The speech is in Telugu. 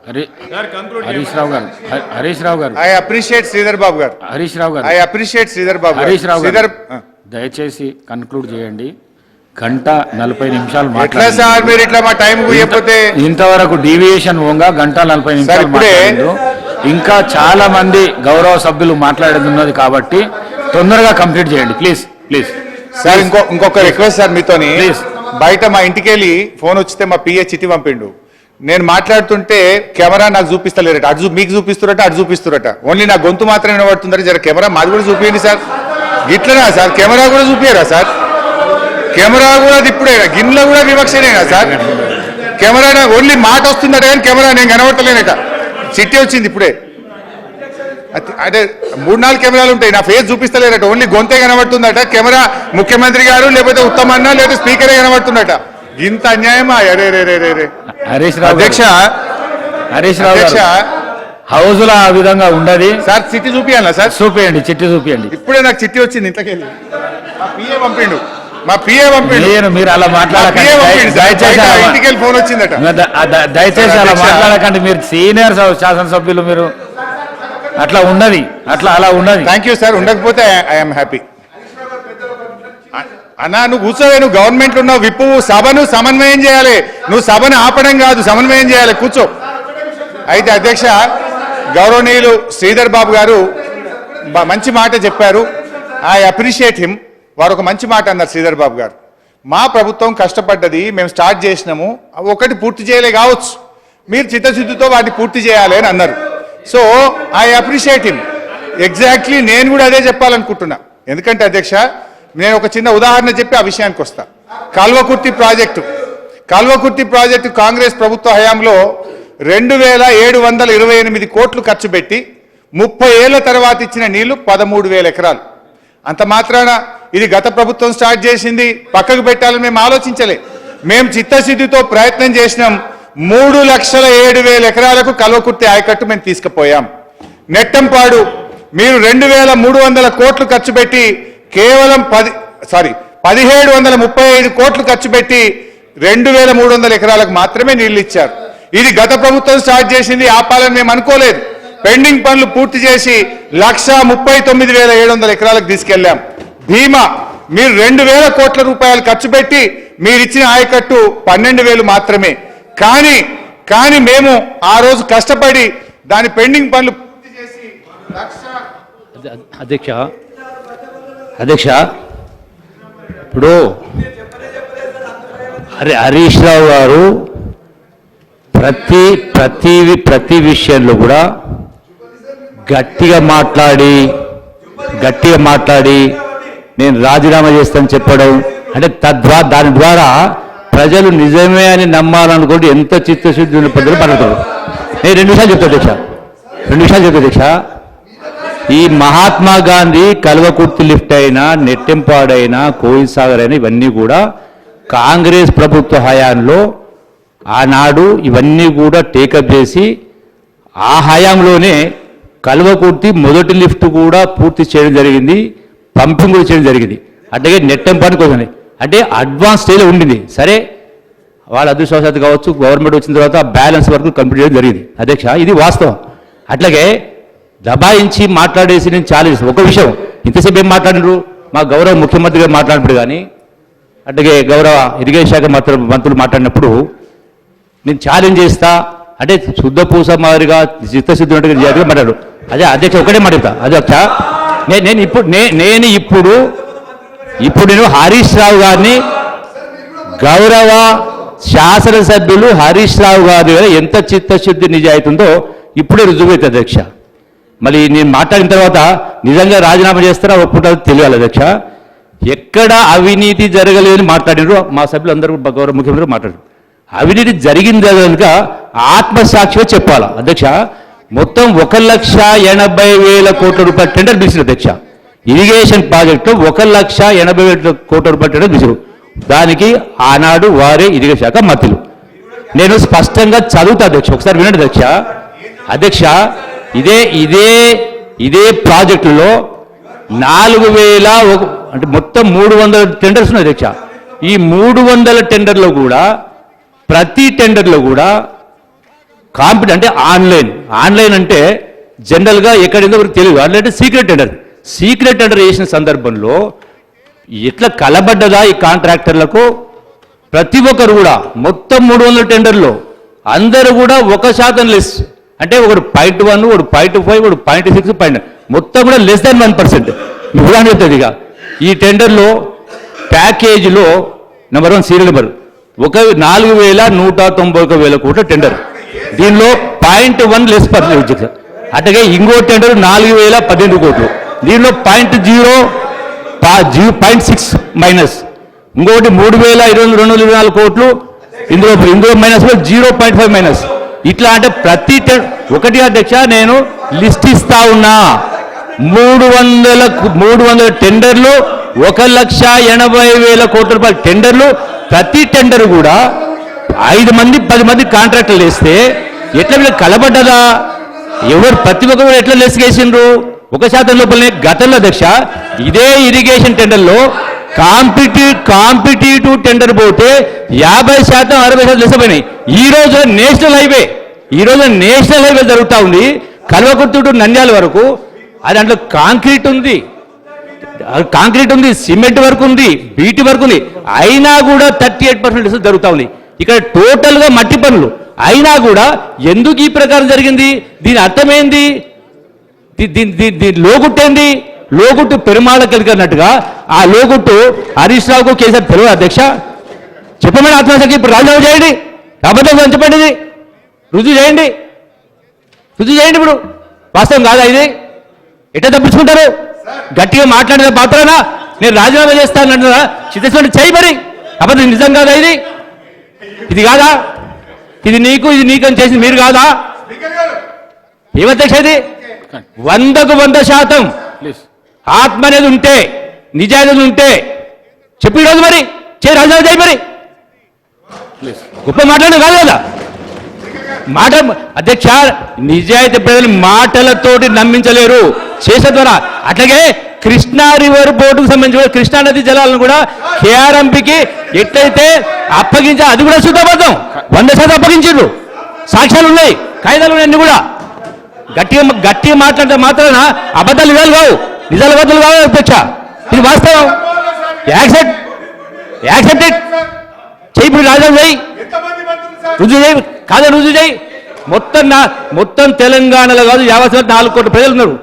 హరీష్ రావు గారు ఐ అప్రిషియేట్ శ్రీధర్ బాబు గారు. హరీష్ రావు గారు ఐ అప్రిషియేట్ శ్రీధర్ బాబు. హరీష్ రావు గారు దయచేసి కన్క్లూడ్ చేయండి. 1:40 ఎట్లా సార్ మీరు ఇట్లా మా టైం పోయకపోతే ఇంతవరకు డీవియేషన్ ఓంగా 1:40 మాట్లాడారు. ఇంకా చాలా మంది గౌరవ సభ్యులు మాట్లాడేది ఉన్నది కాబట్టి తొందరగా కంప్లీట్ చేయండి ప్లీజ్. సార్ ఇంకొక రిక్వెస్ట్ సార్ మీతోని. బయట మా ఇంటికి వెళ్ళి ఫోన్ వచ్చితే మా పిఏ చిట్టి పంపిండు. నేను మాట్లాడుతుంటే కెమెరా నాకు చూపిస్తలేరట, అటు మీకు చూపిస్తురట, అటు చూపిస్తురట. ఓన్లీ నా గొంతు మాత్రమే వినబడుతుందట. జర కెమెరా మాది కూడా చూపించండి సార్. గిట్లనా సార్? కెమెరా కూడా చూపించరా సార్? కెమెరా కూడా ఇప్పుడే గిన్నెలో కూడా వివక్షనేనా సార్? కెమెరా ఓన్లీ మాట వస్తుందట కానీ కెమెరా నేను కనబడతలేనట. చిట్టి వచ్చింది ఇప్పుడే. అంటే 3-4 కెమెరాలు ఉంటాయి, నా ఫేస్ చూపిస్తలేరట. ఓన్లీ గొంతే కనబడుతుందట. కెమెరా ముఖ్యమంత్రి గారు లేకపోతే ఉత్తమన్న లేకపోతే స్పీకరే కనబడుతుందట. ఇంత అన్యాయమా? అధ్యక్ష హౌస్ లో ఆ విధంగా ఉండదు సార్. చిట్టి చూపియాలా సార్? చూపియండి, చిట్టి చూపియండి. ఇప్పుడే నాకు చిట్టి వచ్చింది ఇంతకెళ్ళి. మా పిఏ పంపిండు. మీరు అలా మాట్లాడకండి ఇంటికి ఫోన్ వచ్చిందట. దయచేసి అలా మాట్లాడకండి. మీరు సీనియర్ శాసనసభ్యులు, మీరు అట్లా ఉన్నది, అలా ఉన్నది. Thank you sir. ఉండకపోతే ఐఎమ్ హ్యాపీ. అన్నా నువ్వు కూర్చోవే, నువ్వు గవర్నమెంట్ ఉన్నావు, విప్పు సభను సమన్వయం చేయాలి. నువ్వు సభను ఆపడం కాదు, సమన్వయం చేయాలి. కూర్చో. అయితే అధ్యక్ష గౌరవనీయులు శ్రీధర్ బాబు గారు మంచి మాట చెప్పారు. I appreciate him. వారు ఒక మంచి మాట అన్నారు శ్రీధర్ బాబు గారు. మా ప్రభుత్వం కష్టపడ్డది, మేము స్టార్ట్ చేసినాము, ఒకటి పూర్తి చేయలే కావచ్చు, మీరు చిత్తశుద్ధితో వాటిని పూర్తి చేయాలి అని అన్నారు. So I appreciate him. Exactly నేను కూడా అదే చెప్పాలనుకుంటున్నా. ఎందుకంటే అధ్యక్ష నేను ఒక చిన్న ఉదాహరణ చెప్పి ఆ విషయానికి వస్తా. కల్వకుర్తి ప్రాజెక్టు కాంగ్రెస్ ప్రభుత్వ హయాంలో 2,728 కోట్లు ఖర్చు పెట్టి 30 ఏళ్ల తర్వాత ఇచ్చిన నీళ్లు 13,000 ఎకరాలు. అంత మాత్రాన ఇది గత ప్రభుత్వం స్టార్ట్ చేసింది, పక్కకు పెట్టాలని మేము ఆలోచించలే. మేము చిత్తశుద్ధితో ప్రయత్నం చేసినాం. 3,07,000 ఎకరాలకు కల్వకుర్తి ఆయకట్టు మేము తీసుకుపోయాం. నెట్టంపాడు మీరు 2,300 కోట్లు ఖర్చు పెట్టి కేవలం 1,735 కోట్లు ఖర్చు పెట్టి 2,300 ఎకరాలకు మాత్రమే నీళ్లు ఇచ్చారు. ఇది గత ప్రభుత్వం స్టార్ట్ చేసింది, ఆపాలని మేము అనుకోలేదు. పెండింగ్ పనులు పూర్తి చేసి 1,39,700 ఎకరాలకు తీసుకెళ్లాం. భీమా మీరు 2,000 కోట్ల రూపాయలు ఖర్చు పెట్టి మీరు ఇచ్చిన ఆయకట్టు 12,000 మాత్రమే. కానీ మేము ఆ రోజు కష్టపడి దాని పెండింగ్ పనులు పూర్తి చేసి అధ్యక్ష ఇప్పుడు హరీష్ రావు గారు ప్రతి విషయంలో కూడా గట్టిగా మాట్లాడి నేను రాజీనామా చేస్తానని చెప్పడం, అంటే దాని ద్వారా ప్రజలు నిజమే అని నమ్మాలనుకోండి ఎంత చిత్తశుద్ధి ఉన్న ప్రజలు పడతారు. నేను 2 విషయాలు చెప్తా అధ్యక్ష. ఈ మహాత్మా గాంధీ కల్వకుర్తి లిఫ్ట్ అయినా, నెట్టెంపాడైనా, కోయిల్ సాగర్ అయినా ఇవన్నీ కూడా కాంగ్రెస్ ప్రభుత్వ హయాంలో ఆనాడు ఇవన్నీ కూడా టేకప్ చేసి ఆ హయాంలోనే కల్వకుర్తి మొదటి లిఫ్ట్ కూడా పూర్తి చేయడం జరిగింది, పంపింగ్ కూడా చేయడం జరిగింది. అట్లాగే నెట్టెంపాడు కోసం అంటే అడ్వాన్స్ స్టేజ్లో ఉండింది. సరే వాళ్ళ అదృష్టవశాత్తు కావచ్చు, గవర్నమెంట్ వచ్చిన తర్వాత బ్యాలెన్స్ వరకు కంప్లీట్ చేయడం జరిగింది అధ్యక్ష, ఇది వాస్తవం. అట్లాగే దబాయించి మాట్లాడేసి నేను ఛాలెంజ్ ఒక విషయం, ఇంతసేపు ఏం మాట్లాడినారు మా గౌరవ ముఖ్యమంత్రి గారు మాట్లాడినప్పుడు కానీ, అట్లాగే గౌరవ ఇరిగేషన్ శాఖ మంత్రులు మాట్లాడినప్పుడు నేను ఛాలెంజ్ చేస్తా అంటే శుద్ధ పూస మాదిరిగా చిత్తశుద్ధి ఉన్నట్టుగా మాట్లాడు. అదే అధ్యక్ష ఒకటే మాట్లాడతా అధ్యక్ష. నేను ఇప్పుడు నేను హరీష్ రావు గారిని, గౌరవ శాసనసభ్యులు హరీష్ రావు గారి ఎంత చిత్తశుద్ధి నిజాయితీ ఉందో ఇప్పుడే రుజువైతే అధ్యక్ష. మళ్ళీ నేను మాట్లాడిన తర్వాత నిజంగా రాజీనామా చేస్తారా ఒప్పుకుంటారో తెలియాలి అధ్యక్ష. ఎక్కడ అవినీతి జరగలేదని మాట్లాడినారు మా సభ్యులు అందరూ, గౌరవ ముఖ్యమంత్రి మాట్లాడారు. అవినీతి జరిగింది కనుక ఆత్మసాక్షిగా చెప్పాలా అధ్యక్ష. మొత్తం 1,80,000 కోట్ల రూపాయల టెండర్ పిలిచిన అధ్యక్ష. ఇరిగేషన్ ప్రాజెక్టు 1,80,000 కోట్ల రూపాయల టెండర్ పిలిచారు. దానికి ఆనాడు వారే ఇరిగేషన్ శాఖ మంత్రులు. నేను స్పష్టంగా చదువుతా అధ్యక్ష, ఒకసారి వినండి అధ్యక్ష. ఇదే ప్రాజెక్టులో 4,000 అంటే మొత్తం 300 టెండర్స్ ఉన్నాయి అధ్యక్ష. ఈ 300 టెండర్లో కూడా ప్రతి టెండర్లో కూడా అంటే ఆన్లైన్ అంటే జనరల్గా ఎక్కడేందో ఒకరికి తెలియదు. ఆన్లైన్ అంటే సీక్రెట్ టెండర్ చేసిన సందర్భంలో ఎట్లా కలబడ్డదా ఈ కాంట్రాక్టర్లకు? ప్రతి ఒక్కరు కూడా మొత్తం 300 టెండర్లో అందరూ కూడా 1% లెస్, అంటే ఒకడు 0.1, ఒకడు 0.5, ఒకడు 0.6, మొత్తం కూడా లెస్ దాన్ 1%. ఉదాహరణ చెప్తుంది. ఇక ఈ టెండర్లో ప్యాకేజీలో నెంబర్ 1 సీరియల్ నెంబర్ 4,191,000 కోట్ల టెండర్, దీనిలో 0.1 లెస్ పర్సెంటేజ్. అట్లాగే ఇంకో టెండర్ 4,018 కోట్లు, దీనిలో 0.6 మైనస్. ఇంకొకటి 3,224 కోట్లు, ఇందులో మైనస్ 0.5 మైనస్. ఇట్లా అంటే ప్రతి ఒకటి అధ్యక్ష నేను లిస్ట్ ఇస్తా ఉన్నా. 300 టెండర్లు, 1,80,000 కోట్ల రూపాయల టెండర్లు. ప్రతి టెండర్ కూడా 5 మంది 10 మంది కాంట్రాక్టర్లు వేస్తే ఎట్లా వీళ్ళు కలబడ్డదా? ఎవరు ప్రతి ఒక్కరు ఎట్లా లెస్ చేసిండ్రు? 1% లోపలనే గతంలో అధ్యక్ష ఇదే ఇరిగేషన్ టెండర్లో కాంపిటేటివ్ టెండర్ పోతే 50%, 60% లెస్ అయిపోయినాయి. ఈ రోజు నేషనల్ హైవే జరుగుతూ ఉంది, కల్వకుర్తి టు నంద్యాల వరకు. అది దాంట్లో కాంక్రీట్ ఉంది, సిమెంట్ వర్క్ ఉంది, బీటీ వర్క్ ఉంది. అయినా కూడా 38% లెస్ జరుగుతూ ఉంది. ఇక్కడ టోటల్గా మట్టి పనులు అయినా కూడా ఎందుకు ఈ ప్రకారం జరిగింది? దీని అర్థమైంది, దీని లోగుట్టేంది? లోగుట్టు పెరుమాళ కలిగినట్టుగా ఆ లోగుట్టు హరీష్ రావుకు కేసీఆర్ తెలియదు అధ్యక్ష. చెప్పమని ఆత్మహత్యకి ఇప్పుడు రాజీనామా చేయండి, అబద్ధం చెప్పండి, రుజువు చేయండి. ఇప్పుడు వాస్తవం కాదా ఇది? ఎట్లా తప్పించుకుంటారు? గట్టిగా మాట్లాడిన పాత్రనా నేను రాజీనామా చేస్తానంటున్నా, చిత్తశుద్ధి చేయి మరి. అబద్ధం నిజం కాదా ఇది కాదా? ఇది నీకని చేసింది మీరు కాదా? ఏమధ్యక్ష ఇది? 100% ఆత్మ అనేది ఉంటే, నిజాయితీ ఉంటే చెప్పి ఈరోజు మరి రాజీనామా చేయి మరి. గొప్ప మాట్లాడడం కాదు కదా మాట అధ్యక్ష. నిజాయితీ ప్రజలు మాటలతోటి నమ్మించలేరు, చేసే ద్వారా. అట్లాగే కృష్ణా రివర్ బోర్డుకు సంబంధించిన కృష్ణా నది జలాలను కూడా కేఆర్ఎంపీకి ఎట్లయితే అప్పగించా, అది కూడా శుద్ధబద్ధం. 100% అప్పగించారు, సాక్ష్యాలు ఉన్నాయి, కాయిదాలు ఉన్నాయి, అన్ని కూడా. గట్టిగా మాట్లాడితే మాత్రాన అబద్ధాలు నిజాలు కావు, నిజాలు అబద్ధాలు కావు అధ్యక్ష. ఇది వాస్తవం. Accept it. చెయ్యి ఇప్పుడు రాజాం చేయి, రుజువు చేయి. కాదా రుజువు చేయి. మొత్తం తెలంగాణలో కాదు 54 కోట్ల ప్రజలు ఉన్నారు.